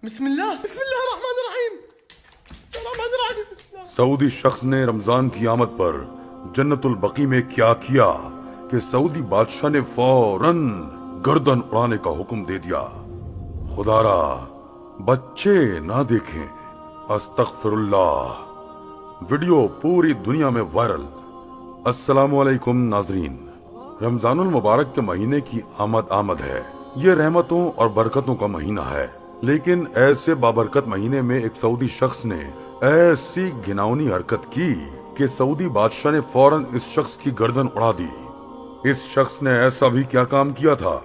بسم اللہ الرحمن الرحیم سعودی شخص نے رمضان کی آمد پر جنت البقیع میں کیا کیا کہ سعودی بادشاہ نے فوراً گردن اڑانے کا حکم دے دیا۔ خدا را بچے نہ دیکھیں، استغفر اللہ۔ ویڈیو پوری دنیا میں وائرل۔ السلام علیکم ناظرین، رمضان المبارک کے مہینے کی آمد ہے۔ یہ رحمتوں اور برکتوں کا مہینہ ہے، لیکن ایسے بابرکت مہینے میں ایک سعودی شخص نے ایسی گھناؤنی حرکت کی کہ سعودی بادشاہ نے فوراً اس شخص کی گردن اڑا دی۔ اس شخص نے ایسا بھی کیا کام کیا تھا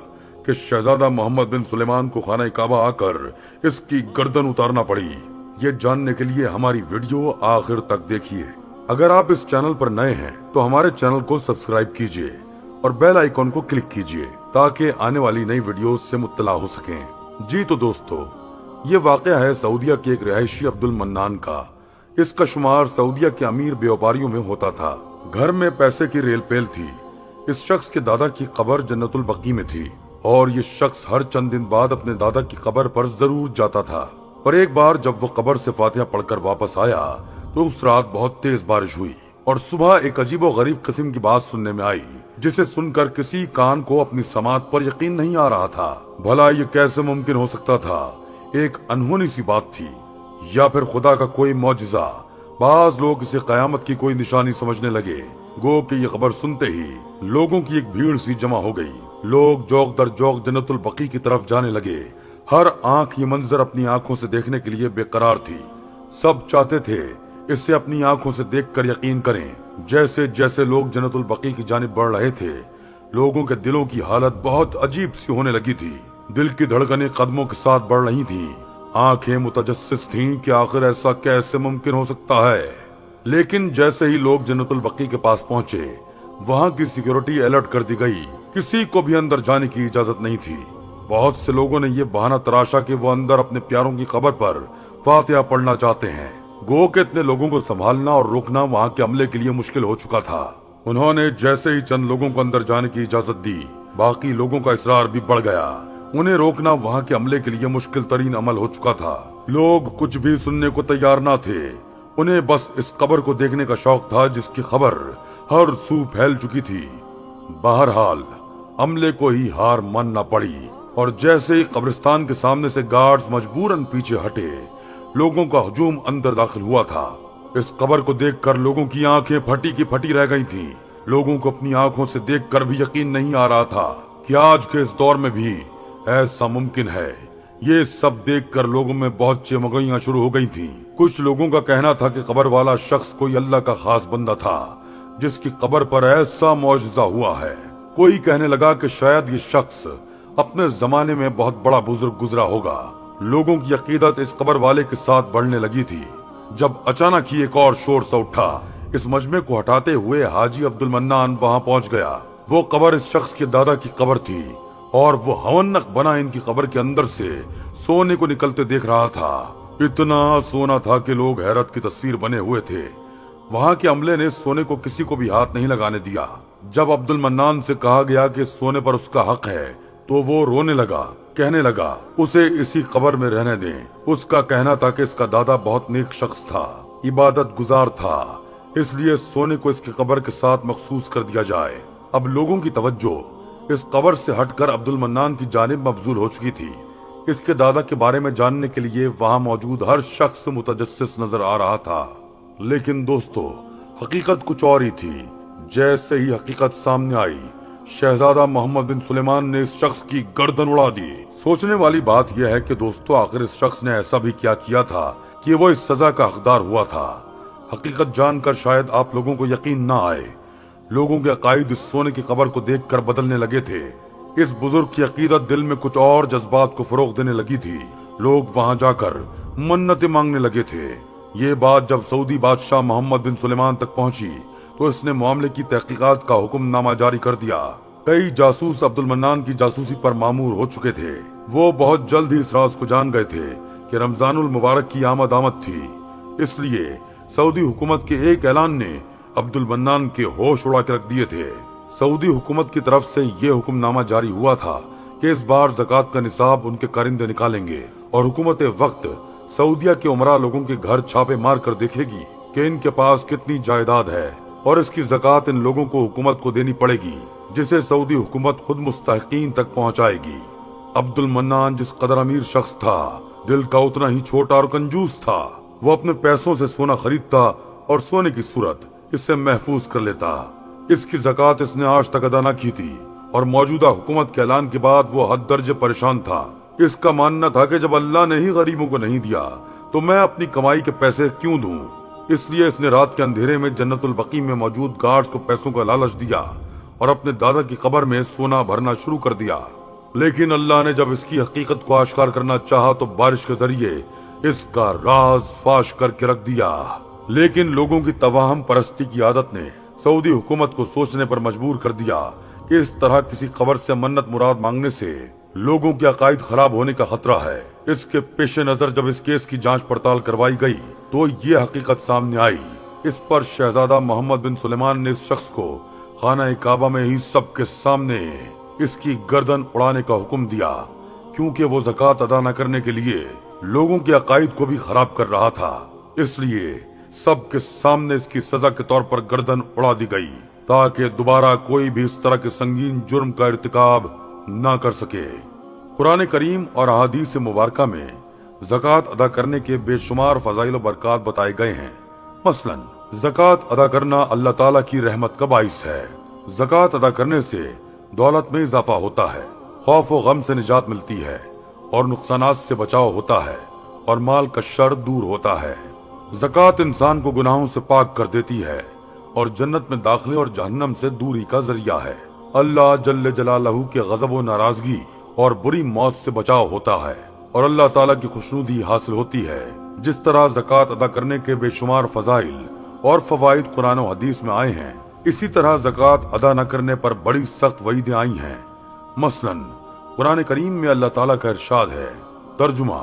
کہ شہزادہ محمد بن سلیمان کو خانہ کعبہ آ کر اس کی گردن اتارنا پڑی۔ یہ جاننے کے لیے ہماری ویڈیو آخر تک دیکھیے۔ اگر آپ اس چینل پر نئے ہیں تو ہمارے چینل کو سبسکرائب کیجیے اور بیل آئیکن کو کلک کیجیے تاکہ آنے والی نئی ویڈیوز سے مطلع ہو سکیں۔ جی تو دوستو، یہ واقعہ ہے سعودیہ کے ایک رہائشی عبد المنان کا۔ اس کا شمار سعودیہ کے امیر بیوپاریوں میں ہوتا تھا۔ گھر میں پیسے کی ریل پیل تھی۔ اس شخص کے دادا کی قبر جنت البقیع میں تھی اور یہ شخص ہر چند دن بعد اپنے دادا کی قبر پر ضرور جاتا تھا۔ پر ایک بار جب وہ قبر سے فاتحہ پڑھ کر واپس آیا تو اس رات بہت تیز بارش ہوئی اور صبح ایک عجیب و غریب قسم کی بات سننے میں آئی جسے سن کر کسی کان کو اپنی سماعت پر یقین نہیں آ رہا تھا۔ بھلا یہ کیسے ممکن ہو سکتا تھا؟ ایک انہونی سی بات تھی یا پھر خدا کا کوئی معجزہ؟ بعض لوگ اسے قیامت کی کوئی نشانی سمجھنے لگے۔ گو کہ یہ خبر سنتے ہی لوگوں کی ایک بھیڑ سی جمع ہو گئی۔ لوگ جوق در جوق جنت البقیع کی طرف جانے لگے۔ ہر آنکھ یہ منظر اپنی آنکھوں سے دیکھنے کے لیے بے قرار تھی۔ سب چاہتے تھے اسے اپنی آنکھوں سے دیکھ کر یقین کریں۔ جیسے جیسے لوگ جنت البقیع کی جانب بڑھ رہے تھے، لوگوں کے دلوں کی حالت بہت عجیب سی ہونے لگی تھی۔ دل کی دھڑکنیں قدموں کے ساتھ بڑھ رہی تھیں۔ آنکھیں متجسس تھیں کہ آخر ایسا کیسے ممکن ہو سکتا ہے۔ لیکن جیسے ہی لوگ جنت البقیع کے پاس پہنچے، وہاں کی سیکیورٹی الرٹ کر دی گئی۔ کسی کو بھی اندر جانے کی اجازت نہیں تھی۔ بہت سے لوگوں نے یہ بہانہ تراشا کہ وہ اندر اپنے پیاروں کی قبر پر فاتحہ پڑھنا چاہتے ہیں۔ گو کہ اتنے لوگوں کو سنبھالنا اور روکنا وہاں کے عملے کے لیے مشکل ہو چکا تھا۔ انہوں نے جیسے ہی چند لوگوں کو اندر جانے کی اجازت دی، باقی لوگوں کا اصرار بھی بڑھ گیا۔ انہیں روکنا وہاں کے عملے کے لیے مشکل ترین عمل ہو چکا تھا۔ لوگ کچھ بھی سننے کو تیار نہ تھے۔ انہیں بس اس قبر کو دیکھنے کا شوق تھا جس کی خبر ہر سو پھیل چکی تھی۔ بہرحال عملے کو ہی ہار ماننا پڑی اور جیسے ہی قبرستان کے سامنے سے گارڈز مجبوراً پیچھے ہٹے، لوگوں کا ہجوم اندر داخل ہوا تھا۔ اس قبر کو دیکھ کر لوگوں کی آنکھیں پھٹی کی پھٹی رہ گئی تھیں۔ لوگوں کو اپنی آنکھوں سے دیکھ کر بھی یقین نہیں آ رہا تھا کہ آج کے اس دور میں بھی ایسا ممکن ہے۔ یہ سب دیکھ کر لوگوں میں بہت چمگائیاں شروع ہو گئی تھیں۔ کچھ لوگوں کا کہنا تھا کہ قبر والا شخص کوئی اللہ کا خاص بندہ تھا جس کی قبر پر ایسا معجزہ ہوا ہے۔ کوئی کہنے لگا کہ شاید یہ شخص اپنے زمانے میں بہت بڑا بزرگ گزرا ہوگا۔ لوگوں کی عقیدت اس قبر والے کے ساتھ بڑھنے لگی تھی جب اچانک ہی ایک اور شور سا اٹھا۔ اس مجمع کو ہٹاتے ہوئے حاجی عبد المنان وہاں پہنچ گیا۔ وہ قبر اس شخص کے دادا کی قبر تھی اور وہ ہونق بنا ان کی قبر کے اندر سے سونے کو نکلتے دیکھ رہا تھا۔ اتنا سونا تھا کہ لوگ حیرت کی تصویر بنے ہوئے تھے۔ وہاں کے عملے نے سونے کو کسی کو بھی ہاتھ نہیں لگانے دیا۔ جب عبد المنان سے کہا گیا کہ سونے پر اس کا حق ہے تو وہ رونے لگا، کہنے لگا اسے اسی قبر میں رہنے دیں۔ اس کا کہنا تھا کہ اس کا دادا بہت نیک شخص تھا، عبادت گزار تھا، اس لیے سونے کو اس کی قبر کے ساتھ مخصوص کر دیا جائے۔ اب لوگوں کی توجہ اس قبر سے ہٹ کر عبد المنان کی جانب مبذول ہو چکی تھی۔ اس کے دادا کے بارے میں جاننے کے لیے وہاں موجود ہر شخص متجسس نظر آ رہا تھا۔ لیکن دوستو، حقیقت کچھ اور ہی تھی۔ جیسے ہی حقیقت سامنے آئی، شہزادہ محمد بن سلیمان نے اس شخص کی گردن اڑا دی۔ سوچنے والی بات یہ ہے کہ دوستو، آخر اس شخص نے ایسا بھی کیا کیا تھا کہ وہ اس سزا کا حقدار ہوا تھا؟ حقیقت جان کر شاید آپ لوگوں کو یقین نہ آئے۔ لوگوں کے عقائد اس سونے کی قبر کو دیکھ کر بدلنے لگے تھے۔ اس بزرگ کی عقیدت دل میں کچھ اور جذبات کو فروغ دینے لگی تھی۔ لوگ وہاں جا کر منتیں مانگنے لگے تھے۔ یہ بات جب سعودی بادشاہ محمد بن سلیمان تک پہنچی تو اس نے معاملے کی تحقیقات کا حکم نامہ جاری کر دیا۔ کئی جاسوس عبد المنان کی جاسوسی پر مامور ہو چکے تھے۔ وہ بہت جلد ہی اس راز کو جان گئے تھے کہ رمضان المبارک کی آمد تھی۔ اس لیے سعودی حکومت کے ایک اعلان نے عبد المنان کے ہوش اڑا کے رکھ دیے تھے۔ سعودی حکومت کی طرف سے یہ حکم نامہ جاری ہوا تھا کہ اس بار زکوٰۃ کا نصاب ان کے کارندے نکالیں گے اور حکومت وقت سعودیہ کے عمرہ لوگوں کے گھر چھاپے مار کر دیکھے گی کہ ان کے پاس کتنی جائیداد ہے اور اس کی زکوٰۃ ان لوگوں کو حکومت کو دینی پڑے گی، جسے سعودی حکومت خود مستحقین تک پہنچائے گی۔ عبد المنان جس قدر امیر شخص تھا، دل کا اتنا ہی چھوٹا اور کنجوس تھا۔ وہ اپنے پیسوں سے سونا خریدتا اور سونے کی صورت اسے محفوظ کر لیتا۔ اس کی زکوٰۃ اس نے آج تک ادا نہ کی تھی اور موجودہ حکومت کے اعلان کے بعد وہ حد درجے پریشان تھا۔ اس کا ماننا تھا کہ جب اللہ نے ہی غریبوں کو نہیں دیا تو میں اپنی کمائی کے پیسے کیوں دوں۔ اس لیے اس نے رات کے اندھیرے میں جنت البقیع میں موجود گارڈز کو پیسوں کا لالچ دیا اور اپنے دادا کی قبر میں سونا بھرنا شروع کر دیا۔ لیکن اللہ نے جب اس کی حقیقت کو آشکار کرنا چاہا تو بارش کے ذریعے اس کا راز فاش کر کے رکھ دیا۔ لیکن لوگوں کی توہم پرستی کی عادت نے سعودی حکومت کو سوچنے پر مجبور کر دیا کہ اس طرح کسی قبر سے منت مراد مانگنے سے لوگوں کے عقائد خراب ہونے کا خطرہ ہے۔ اس کے پیش نظر جب اس کیس کی جانچ پڑتال کروائی گئی تو یہ حقیقت سامنے آئی۔ اس پر شہزادہ محمد بن سلیمان نے اس شخص کو خانہ کعبہ میں ہی سب کے سامنے اس کی گردن اڑانے کا حکم دیا، کیونکہ وہ زکوٰۃ ادا نہ کرنے کے لیے لوگوں کے عقائد کو بھی خراب کر رہا تھا۔ اس لیے سب کے سامنے اس کی سزا کے طور پر گردن اڑا دی گئی تاکہ دوبارہ کوئی بھی اس طرح کے سنگین جرم کا ارتکاب نہ کر سکے۔ قرآن کریم اور احادیث مبارکہ میں زکوٰۃ ادا کرنے کے بے شمار فضائل و برکات بتائے گئے ہیں۔ مثلا زکوٰۃ ادا کرنا اللہ تعالیٰ کی رحمت کا باعث ہے۔ زکوٰۃ ادا کرنے سے دولت میں اضافہ ہوتا ہے، خوف و غم سے نجات ملتی ہے اور نقصانات سے بچاؤ ہوتا ہے اور مال کا شر دور ہوتا ہے۔ زکوٰۃ انسان کو گناہوں سے پاک کر دیتی ہے اور جنت میں داخلے اور جہنم سے دوری کا ذریعہ ہے۔ اللہ جل جلالہ کے غضب و ناراضگی اور بری موت سے بچاؤ ہوتا ہے اور اللہ تعالیٰ کی خوشنودی حاصل ہوتی ہے۔ جس طرح زکوٰۃ ادا کرنے کے بے شمار فضائل اور فوائد قرآن و حدیث میں آئے ہیں، اسی طرح زکوٰۃ ادا نہ کرنے پر بڑی سخت وعیدیں آئی ہیں۔ مثلا قرآن کریم میں اللہ تعالیٰ کا ارشاد ہے، ترجمہ: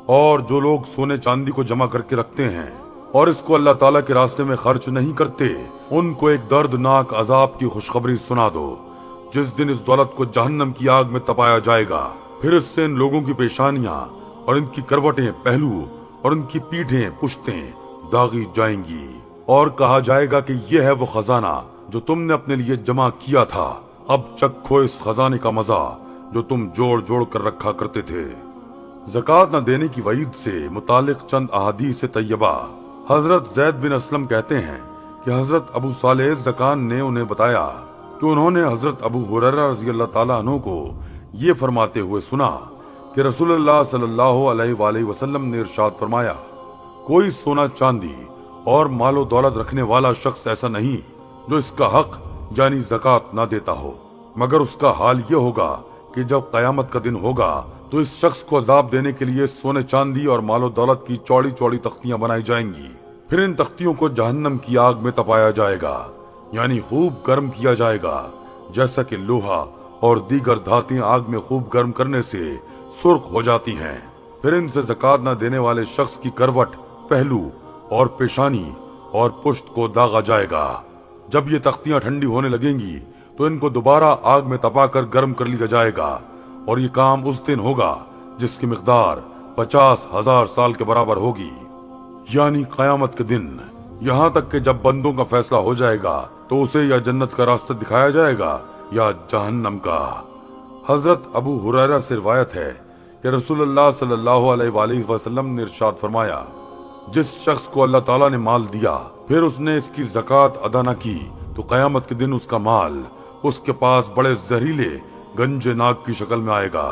اور جو لوگ سونے چاندی کو جمع کر کے رکھتے ہیں اور اس کو اللہ تعالیٰ کے راستے میں خرچ نہیں کرتے، ان کو ایک دردناک عذاب کی خوشخبری سنا دو، جس دن اس دولت کو جہنم کی آگ میں تپایا جائے گا۔ پھر اس سے ان لوگوں کی پیشانیاں اور ان کی کروٹیں، پہلو اور ان کی پیٹھیں، پشتیں داغی جائیں گی اور کہا جائے گا کہ یہ ہے وہ خزانہ جو تم نے اپنے لیے جمع کیا تھا، اب چکھو اس خزانے کا مزہ جو تم جوڑ جوڑ کر رکھا کرتے تھے۔ زکوٰۃ نہ دینے کی وعید سے متعلق چند احادیث طیبہ۔ حضرت زید بن اسلم کہتے ہیں کہ حضرت ابو صالح زکان نے انہیں بتایا کہ انہوں نے حضرت ابو ہریرہ رضی اللہ تعالیٰ عنہ کو یہ فرماتے ہوئے سنا کہ رسول اللہ صلی اللہ علیہ وآلہ وسلم نے ارشاد فرمایا، کوئی سونا چاندی اور مال و دولت رکھنے والا شخص ایسا نہیں جو اس کا حق یعنی زکوٰۃ نہ دیتا ہو، مگر اس کا حال یہ ہوگا کہ جب قیامت کا دن ہوگا تو اس شخص کو عذاب دینے کے لیے سونے چاندی اور مال و دولت کی چوڑی چوڑی تختیاں بنائی جائیں گی۔ پھر ان تختیوں کو جہنم کی آگ میں تپایا جائے گا، یعنی خوب گرم کیا جائے گا، جیسا کہ لوہا اور دیگر دھاتیں آگ میں خوب گرم کرنے سے سرخ ہو جاتی ہیں۔ پھر ان سے زکوٰۃ نہ دینے والے شخص کی کروٹ، پہلو اور پیشانی اور پشت کو داغا جائے گا۔ جب یہ تختیاں ٹھنڈی ہونے لگیں گی تو ان کو دوبارہ آگ میں تپا کر گرم کر لیا جائے گا، اور یہ کام اس دن ہوگا جس کی مقدار 50,000 سال کے برابر ہوگی، یعنی قیامت کے دن۔ یہاں تک کہ جب بندوں کا فیصلہ ہو جائے گا تو اسے یا جنت کا راستہ دکھایا جائے گا یا جہنم کا۔ حضرت ابو ہریرہ سے روایت ہے کہ رسول اللہ صلی اللہ علیہ وآلہ وسلم نے ارشاد فرمایا، جس شخص کو اللہ تعالیٰ نے مال دیا پھر اس نے اس کی زکوٰۃ ادا نہ کی تو قیامت کے دن اس کا مال اس کے پاس بڑے زہریلے گنجے ناگ کی شکل میں آئے گا۔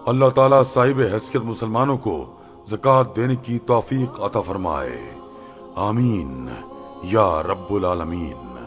اللہ تعالیٰ صاحب حیثیت مسلمانوں کو زکوٰۃ دینے کی توفیق عطا فرمائے، آمین یا رب العالمین۔